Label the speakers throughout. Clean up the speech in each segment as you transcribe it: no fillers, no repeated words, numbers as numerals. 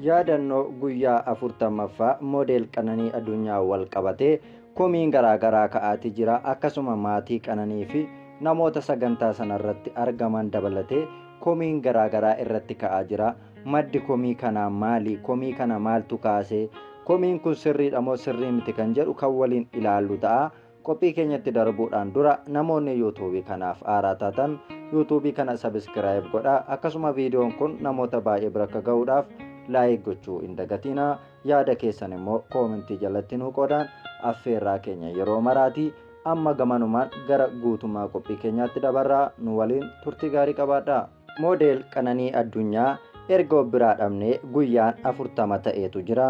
Speaker 1: yaadannoo guyyaa 40ffaa moodel Qananii Addunyaa wal qabatee komiin garaagaraa ka'aatii jira. Akkasuma maatii Qananii fi namoota sagantaa sanarratti argaman dabalatee komiin garaagaraa irratti ka'aa jira. Maddi komii kanaa maali? Komii kana maaltu kaasee? Komiin kun sirriidha moo sirrii miti kan jedhu kan waliin ilaallu ta'a. Qophii keenyatti darbuudhaan dura namoonni yuutuubii kanaaf haaraa taatan yuutuubii kana sabiskiraayib godhaa. Akkasuma viidiyoon kun namoota baay'ee bira akka ga'uudhaaf laayik gochuu hin dagatinaa. Yaada keessan immoo koomentii jalatti nuu qoodaa. Affeerraa keenya yeroo maraatii amma gamanumaan gara guutummaa qophii keenyaatti dabarraa. Nu waliin turtii gaarii qabaadhaa. Moodel Qananii Addunyaa erga biraa dhabnee guyyaan 40 ta'eetu jira.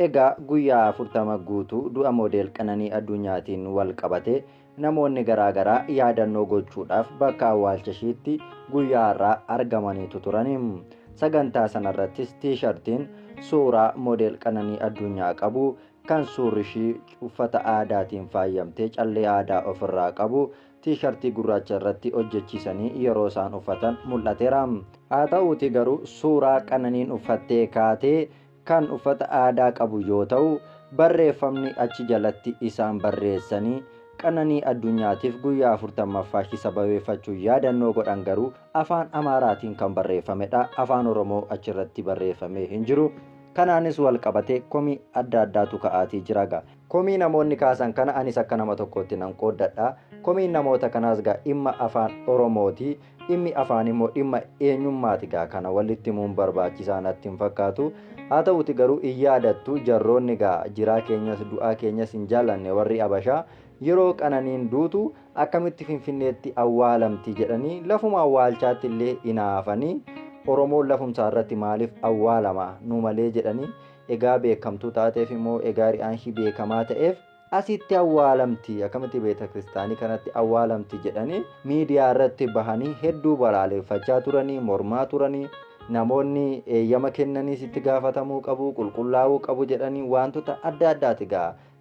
Speaker 1: Egaa guyyaa 40 guutuu du'a moodel Qananii Addunyaatiin wal qabate namoonni garaagaraa yaadannoo gochuudhaaf bakka awwaalcha ishiitti guyyaa irraa argamaniitu turani. Sagantaa sanarrattis tiishartiin suuraa moodel Qananii Addunyaa qabu kan suurri ishii uffata aadaatiin faayamtee callee aadaa ofirraa qabu tiishartii gurraacha irratti hojjechiisanii yeroo isaan uffatan mul'ateera. Haa ta'uuti garuu suuraa Qananiin uffattee kaatee kan uffata aadaa qabu yoo ta'u barreeffamni achi jalatti isaan barreessanii Qananii Addunyaatiif guyyaa 40ffaa ishii sababeeffachuu yaadannoo godhan garuu afaan Amaaraatiin kan barreeffamedha. Afaan Oromoo achirratti barreeffamee hin jiru. Kanaanis wal qabatee komii adda addaatu ka'aatii jira. Komii namoonni kaasan kana anis akka nama tokkootti nan qooddadha. Komiin namoota kanaas dhimma afaan Oromooti. Dhimmi afaan immoo dhimma eenyummaati. Kana walitti himuun barbaachisaa natti hin fakkaatu. Haa ta'uuti garuu hin yaadattu jarroonni jiraa keenyas du'aa keenyas hin jaallanne warri Habashaa yeroo Qananiin duutu akkamitti Finfinneetti awwaalamti jedhanii lafuma awwaalchaatti illee hinaafanii Oromoon lafumsaa irratti maaliif awwaalama nu malee jedhanii egaa beekamtuu taateef immoo egaa ri'aan ishii beekamaa ta'eef asitti awwaalamti akkamitti beeta kiristaanii kanatti awwaalamti jedhanii miidiyaa irratti bahanii hedduu balaaleffachaa turanii mormaa turanii. Namoonni eeyyama kennaniis itti gaafatamuu qabu qulqullaa'uu qabu jedhanii wantoota adda addaati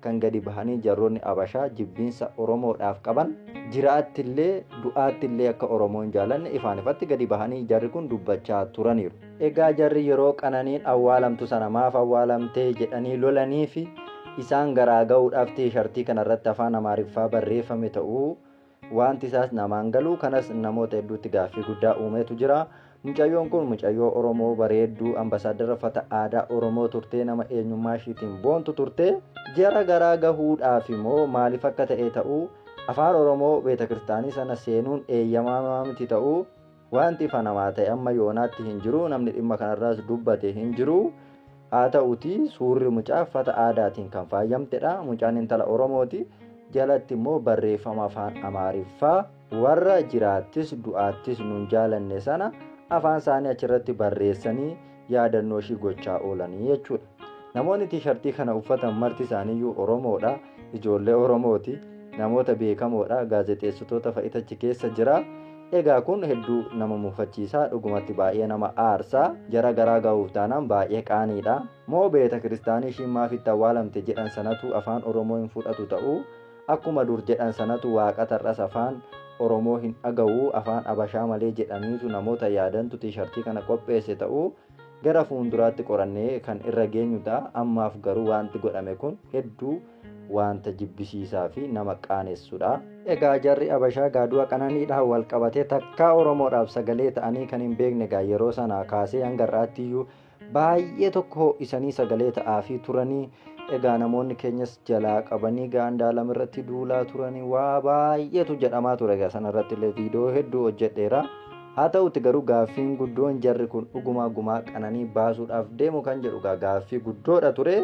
Speaker 1: kan gadi bahanii jarroonni Habashaa jibbiinsa Oromoodhaaf qaban jiraattillee du'aattillee akka Oromoo hin jaallanne ifaan ifatti gadi bahanii jarri kun dubbachaa turaniiru. Egaa jarri yeroo Qananiin awwaalamtu sana maaf awwaalamtee jedhanii lolanii fi isaan garaa ga'uudhaaf tiishartii kanarratti afaan Amaariffaa barreeffame ta'uu wanti isaas namaan galuu kanas namoota hedduutti gaaffii guddaa uumeetu jira. Mucayyoon kun mucayyoo Oromoo bareedduu ambasaaddara uffata aadaa Oromoo turtee nama eenyummaa ishiitiin boontu turtee jara garaa gahuudhaaf immoo maaliif akka ta'e ta'uu afaan Oromoo beeta kiristaanii sana seenuun eeyyamaa miti ta'uu wanti ifa namaa ta'e amma yoonaatti hin jiru. Namni dhimma kanarraas dubbate hin jiru. Haa ta'uuti suurri mucaa uffata aadaatiin kan faayamtedha. Mucaan intala Oromooti. Jalatti immoo barreeffama afaan Amaariffaa warra jiraattis du'aattis nun jaalanne sana afaan isaanii achirratti barreessanii yaadannoo ishii gochaa oolanii jechuudha. Namoonni tiishartii kana uffatan marti isaaniiyyuu Oromoodha. Ijoollee Oromooti. Namoota beekamoodha. Gaazexeessitoota fa'itu achi keessa jira. Egaa kun hedduu nama mufachiisaa dhugumatti baay'ee nama aarsaa jara garaa ga'uuf taanaan baay'ee qaaniidha. Moo beeta kiristaanii ishiin maafitti awwaalamte jedhan sanatu afaan Oromoo hin fudhatu ta'uu akkuma dur jedhan sanatu waaqa tarras afaan Oromoo hin dhaga'uu afaan Habashaa malee jedhaniitu namoota yaadantu tiishartii kana qopheesse ta'uu gara fuulduraatti qorannee kan irra geenyu ta'a. Ammaaf garuu wanti godhame kun hedduu wanta jibbisiisaa fi nama qaanessuudha. Egaa jarri Habashaa du'a Qananiidhaan wal qabatee takkaa Oromoodhaaf sagalee ta'anii kan hin beekne yeroo sanaa kaasee hanga har'aattiyyuu baay'ee tokko isanii sagalee ta'aafii turanii. Egaa namoonni keenyas jalaa qabanii Andaalam irratti duulaa turanii waa baay'eetu jedhamaa ture. Egaa sanarratti illee viidiyoo hedduu hojjedheera. Haa ta'utti garuu gaaffiin guddoon jarri kun dhugumaa gumaa Qananii baasuudhaaf deemu kan jedhu gaaffii guddoodha ture.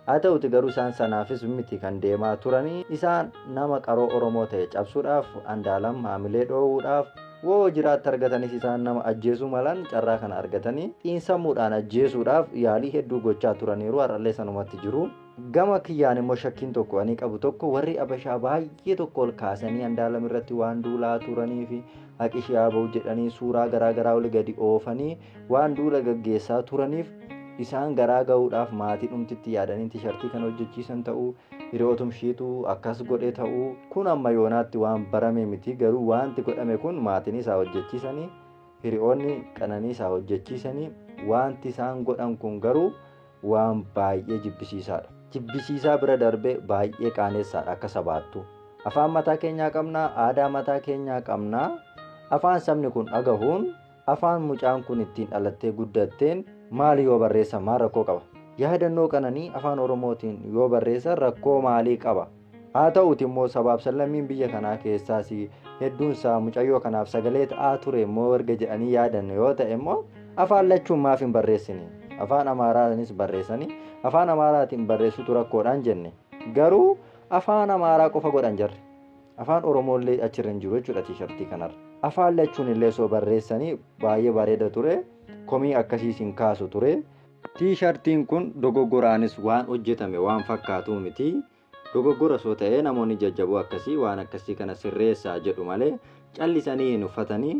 Speaker 1: Haa ta'utti garuu isaan sanaafis miti kan deemaa turanii. Isaan nama qaroo Oromoo ta'e cabsuudhaaf Andaalam haamilee dhoowwuudhaaf woo jiraatti argatanis isaan nama ajjeesuu malan carraa kana argatanii xiinsammuudhaan ajjeesuudhaaf yaalii hedduu gochaa turaniiru. Har'allee sanumatti jiru. Gama kiyyaan immoo shakkiin tokko ani qabu tokko warri Habashaa baay'ee tokko ol kaasanii Andaalam irratti waan duulaa turanii fi haqi yaabuu jedhanii suuraa garaa garaa ol gadi oofanii waan duula gaggeessaa turaniif isaan garaa ga'uudhaaf maatii dhumtitti yaadanii tiishartii kana hojjechiisan ta'uu hiriyootumshiitu akkas godhe ta'uu kun amma yoonaatti waan barame miti. Garuu wanti godhame kun maatiin isaa hojjechiisanii hiriyoonni Qananii isaa hojjechiisanii wanti isaan godhan kun garuu waan baay'ee jibbisiisaadha. Jibbisiisaa bira darbee baay'ee qaanessadha akka sabaattu. Afaan mataa keenyaa qabnaa, aadaa mataa keenyaa qabnaa. Afaan sabni kun dhagahuun afaan mucaan kun ittiin dhalattee guddatteen maali yoo barreessa maal rakkoo qaba? Yaadannoo qananii afaan Oromootiin yoo barreessan rakkoo maalii qaba? Haa ta'uuti immoo sabaaf sablammiin biyya kanaa keessaas hedduun isaa mucayyoo kanaaf sagalee ta'aa ture immoo erga jedhanii yaadan yoo ta'e immoo afaan lachuun maaf hin barreessine? Afaan Amaaraanis barreessanii afaan Amaaraatiin barreessutu rakkoodhaan jenne. Garuu afaan Amaaraa qofa godhan jarri. Afaan Oromoollee achirra hin jiru jechuudha tiishartii kanarra. Afaan lachuun illee soo barreessanii baay'ee bareeda ture. Komii akkasiis hin kaasu ture. Tiishartiin kun dogoggoraanis waan hojjetame waan fakkaatu miti. Dogoggora soo ta'ee namoonni jajjaboo akkasii waan akkasii kana sirreessaa jedhu malee callisanii hin uffatanii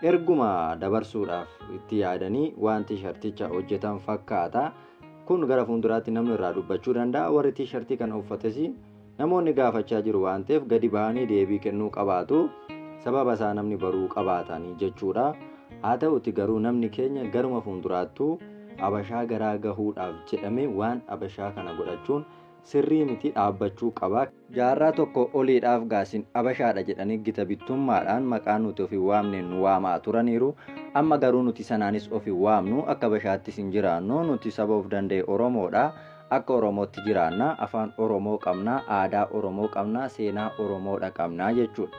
Speaker 1: erguma dabarsuudhaaf itti yaadanii waan tiisharticha hojjetan fakkaata. Kun gara fuulduraatti namni irraa dubbachuu danda'a. Warri tiishartii kana uffates namoonni gaafachaa jiru waan ta'eef gadi bahanii deebii kennuu qabaatu. Sababa isaa namni baruu qabaatanii jechuudha. Haa ta'uti garuu namni keenya garuma fuulduraattuu abashaa garaa gahuudhaaf jedhame waan abashaa kana godhachuun sirrii miti, dhaabbachuu qaba. Jaarraa tokko oliidhaaf gaasin abashaadha jedhanii gita bittummaadhaan maqaa nuti ofii waamne nu waamaa turaniiru. Amma garuu nuti sanaanis ofii waamnu akka abashaattis hin jiraannu. Nuti saba of danda'e Oromoodha. Akka Oromootti jiraanna. Afaan Oromoo qabna, aadaa Oromoo qabna, seenaa Oromoodha qabna jechuudha.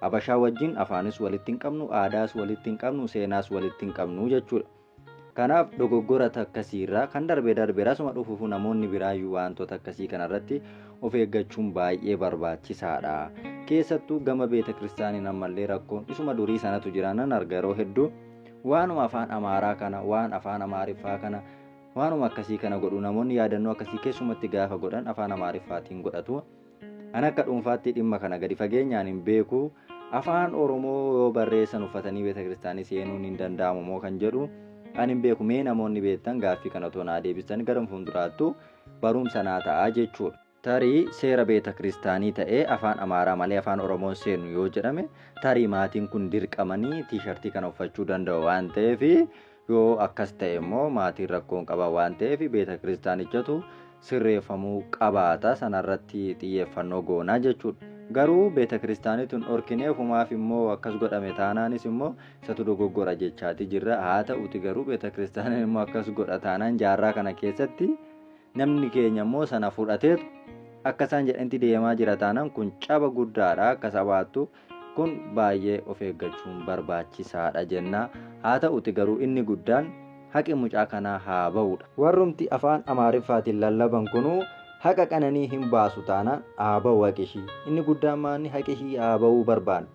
Speaker 1: Abashaa wajjin afaanis walitti hin qabnu, aadaas walitti hin qabnu, seenaas walitti hin qabnu jechuudha. Kanaaf dogoggora akkasiirraa kan darbeera asuma dhufuuf namoonni biraayyuu wantoota akkasii kanarratti of eeggachuun baay'ee barbaachisaadha. Keessattuu gama beeta kiristaaniin ammallee rakkoon isuma durii sanatu jiraanan arga yeroo hedduu waanuma afaan Amaaraa kana, waan afaan Amaariffaa kana, waanuma akkasii kana godhu namoonni yaadannoo akkasii keessumatti gaafa godhan afaan Amaariffaatiin godhatu. Ani akka dhuunfaatti dhimma kana gadi fageenyaan hin beeku. Afaan Oromoo yoo barreessan uffatanii beeta kiristaanii seenuun hin danda'amu moo kan jedhu ani hin beeku. Mee namoonni beektan gaaffii kana otoo naa deebistan gara fuulduraattuu barumsa naa ta'a jechuudha. Tarii seera beeta kiristaanii ta'ee afaan Amaaraa malee afaan Oromoon seenu yoo jedhame tarii maatiin kun dirqamanii tiishartii kana uffachuu danda'u waan ta'eef yoo akkas ta'e immoo maatiin rakkoon qaba waan ta'eef beeta kiristaanichatu sirreeffamuu qabaata. Sanarratti xiyyeeffannoo goonaa jechuudha. Garuu beeta kiristaanituun dhorkinee fumaaf immoo akkas godhame taanaanis immoo isatu dogoggora jechaati jirra. Haa ta'uti garuu beeta kiristaaniin immoo akkas godha taanaan jaarraa kana keessatti namni keenya immoo sana fudhateetu akka isaan jedhanti deemaa jira taanaan kun caba guddaadha. Akka sabaattu kun baay'ee of eeggachuun barbaachisaadha jenna. Haa ta'uti garuu inni guddaan haqi mucaa kanaa haa ba'uudha. Warrumti afaan Amaariffaatiin lallaban kunuu haqa qananii hin baasu taanaan haa ba'u haqishii. Inni guddaan maanni haqishii haa ba'uu barbaanne.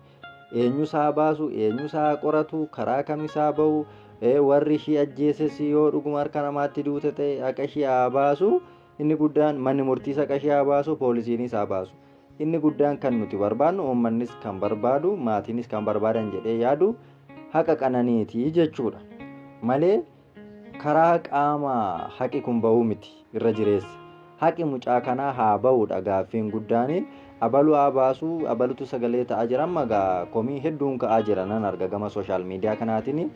Speaker 1: Eenyus haa baasu, eenyus haa qoratu, karaa kamis haa ba'u. Warri ishii ajjeeses yoo dhuguma harka namaatti duute ta'e haqa ishii haa baasu. Inni guddaan manni murtiis haqa ishii haa baasu, poolisiinis haa baasu. Inni guddaan kan nuti barbaannu, uummannis kan barbaadu, maatiinis kan barbaadan jedhee yaadu haqa qananiiti jechuudha. Malee karaa qaama haqi kun ba'uu miti irra jireessa. Haqi mucaa kanaa haa ba'uudha gaaffiin guddaan. Abaluu haa baasu, abalutu sagalee ta'aa jira. Amma komii hedduun ka'aa jira nan arga gama sooshaal miidiyaa kanaatiin.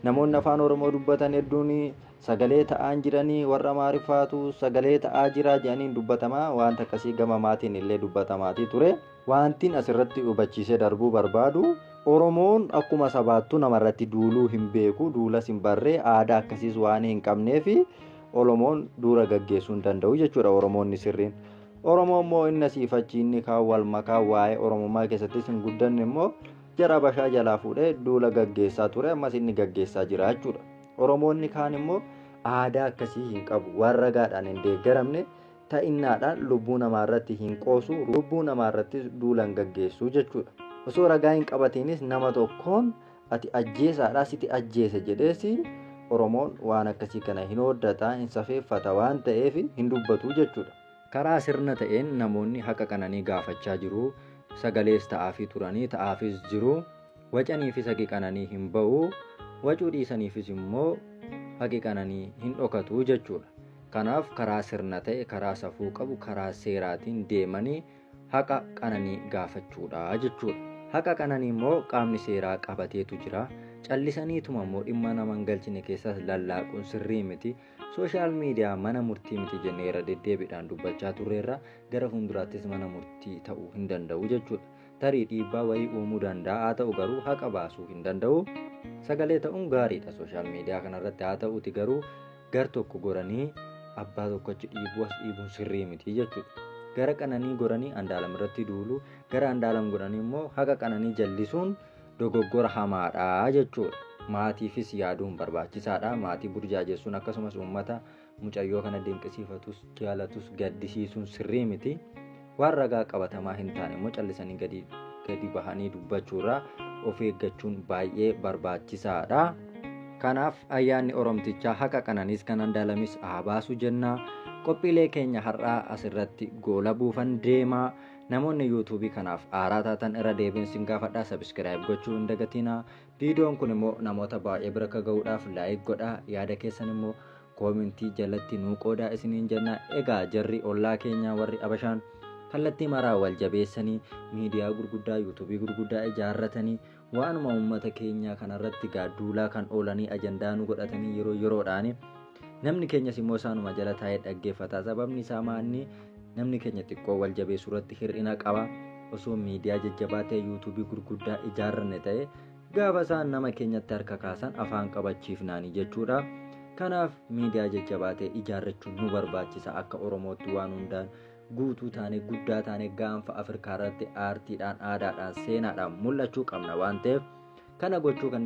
Speaker 1: Namoonni afaan Oromoo dubbatan hedduun sagalee ta'aa jiranii, warra Amaariffaatu sagalee ta'aa jira jedhaniin dubbatamaa. Wanta akkasii gama maatiin illee dubbatamaatii ture. Wantiin asirratti hubachiisee darbuu barbaadu Oromoon akkuma sabaattuu namarratti duuluu hin beeku, duulas hin barree, aadaa akkasiis waan hin qabneefi Oromoon duula gaggeessuu hin danda'u jechuudha. Oromoonni sirriin Oromoo immoo inni asiifachi inni kaan wal makaa waa'ee Oromummaa keessattis hin guddanne immoo jara bashaa jalaa fuudhee duula gaggeessaa ture. Ammas inni gaggeessaa jira jechuudha. Oromoonni kaan immoo aadaa akkasii hin qabu. Waan ragaadhaan hin deeggaramne ta'innaadhaan lubbuu namaarratti hin qoosu, lubbuu namaarratti duula hin gaggeessu jechuudha. Osoo ragaa hin qabatiinis nama tokkoon ati ajjeesaadhaa siti ajjeese jedheesi Oromoon waan akkasii kana hin hoddataa, hin safeeffata waan ta'eef hin dubbatu jechuudha. Karaa sirna ta'een namoonni haqa qananii gaafachaa jiru. Sagalees ta'aafii turanii ta'aafis jiru. Wacaniifis haqi qananii hin ba'u. Wacuu dhiisaniifis immoo haqi qananii hin dhokatu jechuudha. Kanaaf karaa sirna ta'e, karaa safuu qabu, karaa seeraatiin deemanii haqa qananii gaafachuudha jechuudha. Haqa qananii immoo qaamni seeraa qabateetu jira. callisaniituma immoo dhimma nama hin galchine keessas lallaaquun sirrii miti. Sooshaal miidiyaa mana murtii miti jennee irra deddeebiidhaan dubbachaa turreerra gara fuulduraattis mana murtii ta'uu hin danda'u jechuudha. Tarii dhiibbaa wayii uumuu danda'a, haa ta'u garuu haqa baasuu hin danda'u. Sagalee ta'uun gaariidha sooshaal miidiyaa kanarratti, haa ta'uti garuu gar tokko goranii abbaa tokkochi dhiibuun sirrii miti jechuudha. Gara Qananii goranii Andaalam irratti duulu, gara Andaalam godhanii immoo haqa Qananii jallisuun dogoggora hamaadha jechuudha. Maatiifis yaaduun barbaachisaadha. Maatii burjaajessuun akkasumas uummata mucayyoo kana dinqisiifatus jaalatus gaddisiisuun sirrii miti. Waan ragaa qabatamaa hin taane immoo callisanii gadi bahanii dubbachuurraa of eeggachuun baay'ee barbaachisaadha. Kanaaf ayyaanni Oromtichaa haqa Qananiis kan Andaalamis haa baasu jenna. Qophiilee keenya har'aa asirratti goola buufan deema. Namoonni yuutuubii kanaaf aaraa taatan irra deebiin sin gaafadhaa, sabiskiraayib gochuu hin dagatina. Viidiyoon kun immoo namoota baay'ee bira akka ga'uudhaaf laayik godhaa. Yaada keessan immoo koomentii jalatti nuu qoodaa isiniin jenna. Egaa jarri ollaa keenyaa warri Abashaan kallattii maraa wal jabeessanii miidiyaa gurguddaa yuutuubii gurguddaa ijaarratanii waanuma uummata keenyaa kanarratti gaadduulaa kan oolanii ajandaa nu godhatanii yeroo yeroodhaan namni keenyas immoo isaanuma jala taa'ee dhaggeeffata. Sababni isaa maanni namni keenya xiqqoo wal jabeessuu irratti hir'ina qaba. Osoo miidiyaa jajjabaatee yuutuubii gurguddaa ijaarranne ta'e gaafa isaan nama keenyatti harka kaasan afaan qabachiifnaani jechuudha. Kanaaf miidiyaa jajjabaatee ijaarrachuun nu barbaachisa. Akka Oromootti waan hundaan guutuu taane guddaa taane gaanfa Afrikaa irratti aartiidhaan, aadaadhaan, seenaadhaan mul'achuu qabna waan ta'eef kana gochuu kan